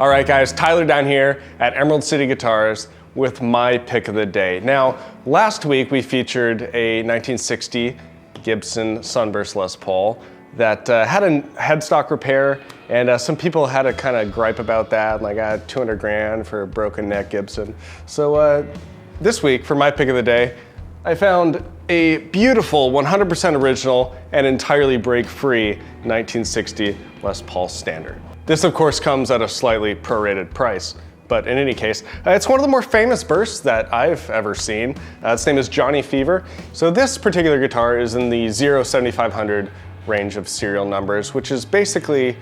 All right guys, Tyler down here at Emerald City Guitars with my pick of the day. Now, last week we featured a 1960 Gibson Sunburst Les Paul that had a headstock repair, and some people had a kind of gripe about that, like 200 grand for a broken neck Gibson. So this week, for my pick of the day, I found a beautiful 100% original and entirely break-free 1960 Les Paul Standard. This of course comes at a slightly prorated price, but in any case, it's one of the more famous bursts that I've ever seen. Its name is Johnny Fever. So this particular guitar is in the 07500 range of serial numbers, which is basically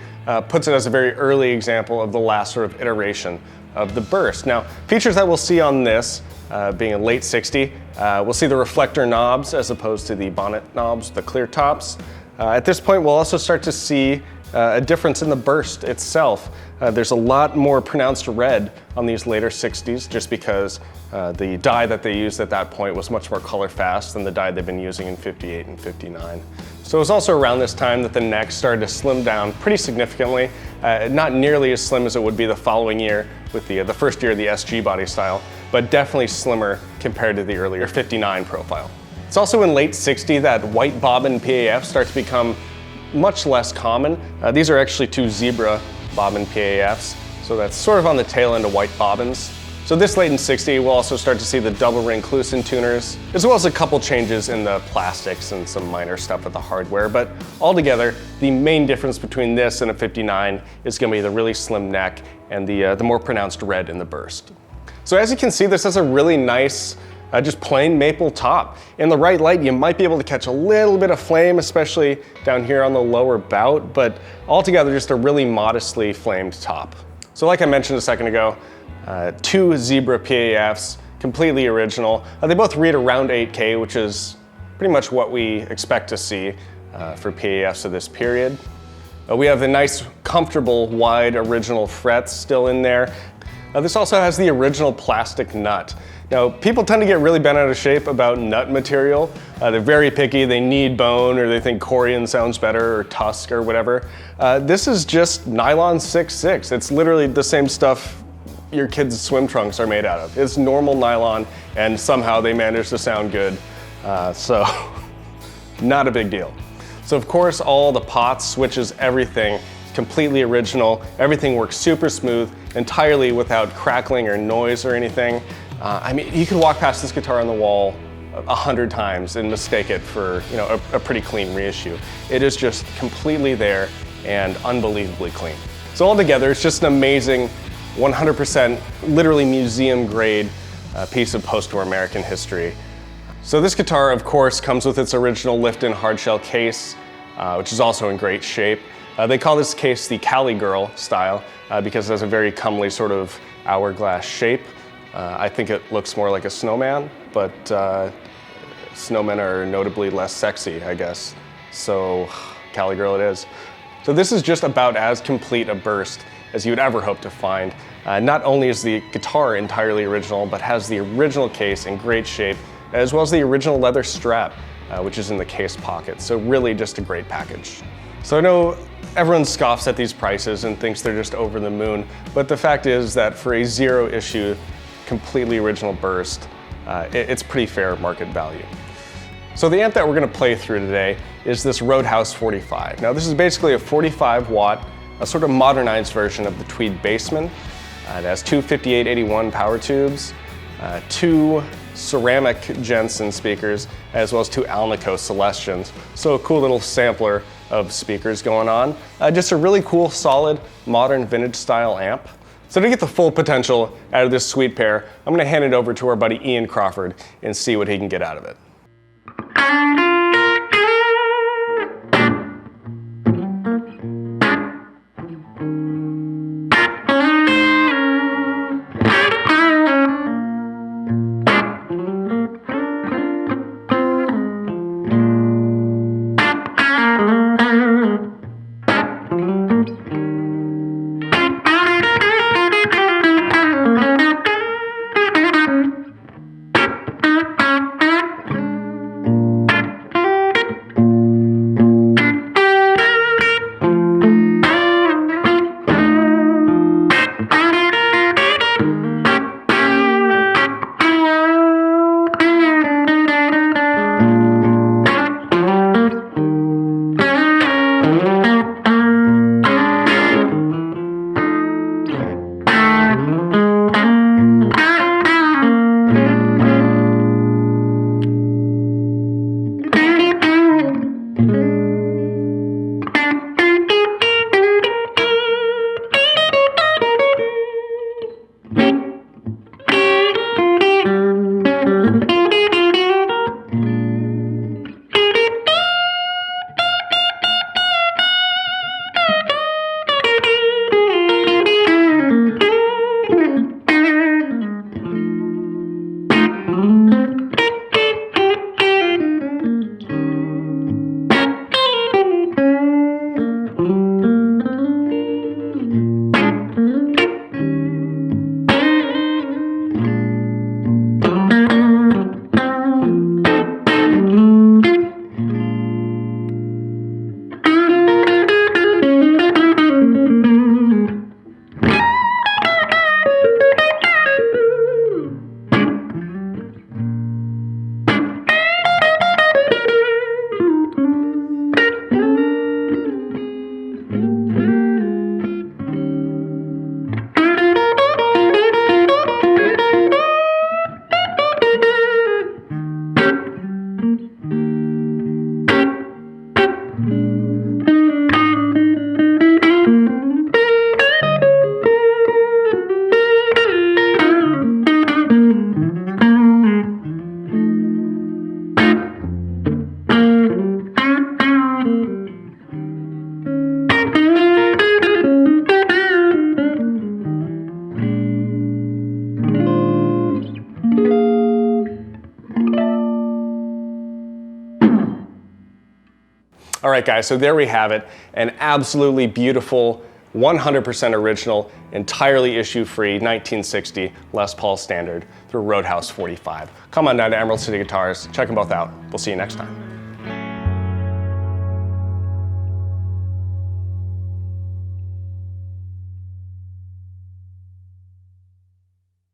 puts it as a very early example of the last sort of iteration of the burst. Now, features that we'll see on this, being a late 60, we'll see the reflector knobs as opposed to the bonnet knobs, the clear tops. At this point, we'll also start to see a difference in the burst itself. There's a lot more pronounced red on these later 60s just because the dye that they used at that point was much more color fast than the dye they've been using in 58 and 59. So it was also around this time that the neck started to slim down pretty significantly, not nearly as slim as it would be the following year with the first year of the SG body style, but definitely slimmer compared to the earlier 59 profile. It's also in late 60 that white bobbin PAFs start to become much less common. These are actually two zebra bobbin PAFs, so that's sort of on the tail end of white bobbins. So this late in 60, we'll also start to see the double ring Kluson tuners, as well as a couple changes in the plastics and some minor stuff with the hardware. But altogether, the main difference between this and a 59 is going to be the really slim neck and the more pronounced red in the burst. So as you can see, this has a really nice just plain maple top. In the right light, you might be able to catch a little bit of flame, especially down here on the lower bout, but altogether just a really modestly flamed top. So like I mentioned a second ago, two zebra PAFs, completely original. They both read around 8K, which is pretty much what we expect to see for PAFs of this period. We have the nice, comfortable, wide original frets still in there. This also has the original plastic nut. Now, people tend to get really bent out of shape about nut material. They're very picky, they need bone, or they think Corian sounds better, or Tusk, or whatever. This is just nylon 6/6. It's literally the same stuff your kids' swim trunks are made out of. It's normal nylon, and somehow they manage to sound good. So, not a big deal. So of course, all the pots, switches, everything, completely original. Everything works super smooth, entirely without crackling or noise or anything. I mean, you could walk past this guitar on the wall 100 times and mistake it for, you know, a pretty clean reissue. It is just completely there and unbelievably clean. So altogether, it's just an amazing 100% literally museum grade piece of post-war American history. So this guitar, of course, comes with its original lift-in hardshell case, which is also in great shape. They call this case the Cali Girl style because it has a very comely sort of hourglass shape. I think it looks more like a snowman, but snowmen are notably less sexy, I guess. So Cali Girl it is. So this is just about as complete a burst as you would ever hope to find. Not only is the guitar entirely original, but has the original case in great shape, as well as the original leather strap, which is in the case pocket. So really just a great package. So I know everyone scoffs at these prices and thinks they're just over the moon, but the fact is that for a zero issue, completely original burst, it's pretty fair market value. So the amp that we're going to play through today is this Roadhouse 45. Now this is basically a 45 watt, a sort of modernized version of the Tweed Bassman. It has two 5881 power tubes, two ceramic Jensen speakers, as well as two Alnico Celestians. So a cool little sampler of speakers going on. Just a really cool, solid, modern vintage style amp. So to get the full potential out of this sweet pair, I'm going to hand it over to our buddy Ian Crawford and see what he can get out of it. All right, guys, so there we have it. An absolutely beautiful, 100% original, entirely issue-free 1960 Les Paul Standard through Roadhouse 45. Come on down to Emerald City Guitars. Check them both out. We'll see you next time.